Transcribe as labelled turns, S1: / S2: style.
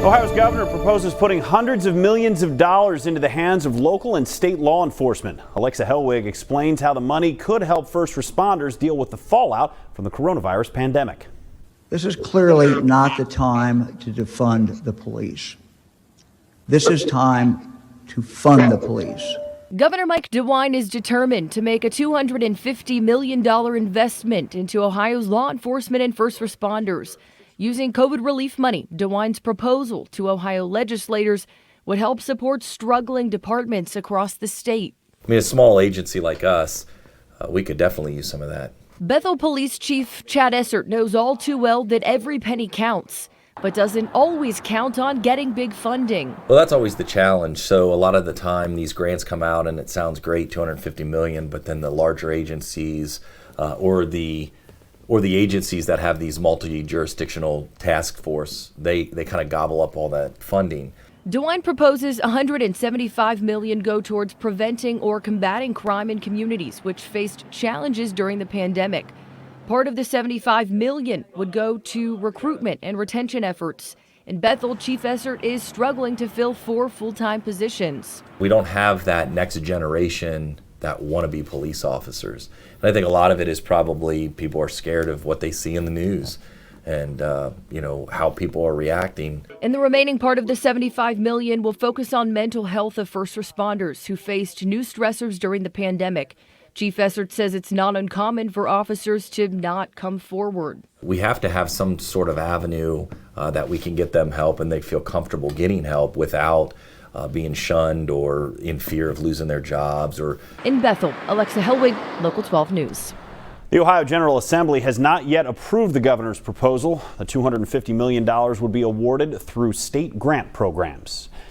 S1: Ohio's governor proposes putting hundreds of millions of dollars into the hands of local and state law enforcement. Alexa Hellwig explains how the money could help first responders deal with the fallout from the coronavirus pandemic.
S2: This is clearly not the time to defund the police. This is time to fund the police.
S3: Governor Mike DeWine is determined to make a $250 million investment into Ohio's law enforcement and first responders. Using COVID relief money, DeWine's proposal to Ohio legislators would help support struggling departments across the state.
S4: I mean, a small agency like us, we could definitely use some of that.
S3: Bethel Police Chief Chad Essert knows all too well that every penny counts, but doesn't always count on getting big funding.
S4: Well, that's always the challenge. So a lot of the time these grants come out and it sounds great, $250 million, but then the larger agencies or the agencies that have these multi-jurisdictional task force, they kind of gobble up all that funding.
S3: DeWine proposes $175 million go towards preventing or combating crime in communities which faced challenges during the pandemic. Part of the $75 million would go to recruitment and retention efforts. In Bethel, Chief Essert is struggling to fill 4 full-time positions.
S4: We don't have that next generation that want to be police officers. And I think a lot of it is probably people are scared of what they see in the news and, how people are reacting.
S3: And the remaining part of the $75 million will focus on mental health of first responders who faced new stressors during the pandemic. Chief Essert says it's not uncommon for officers to not come forward.
S4: We have to have some sort of avenue that we can get them help and they feel comfortable getting help without being shunned or in fear of losing their jobs.
S3: In Bethel, Alexa Hellwig, Local 12 News.
S1: The Ohio General Assembly has not yet approved the governor's proposal. The $250 million would be awarded through state grant programs.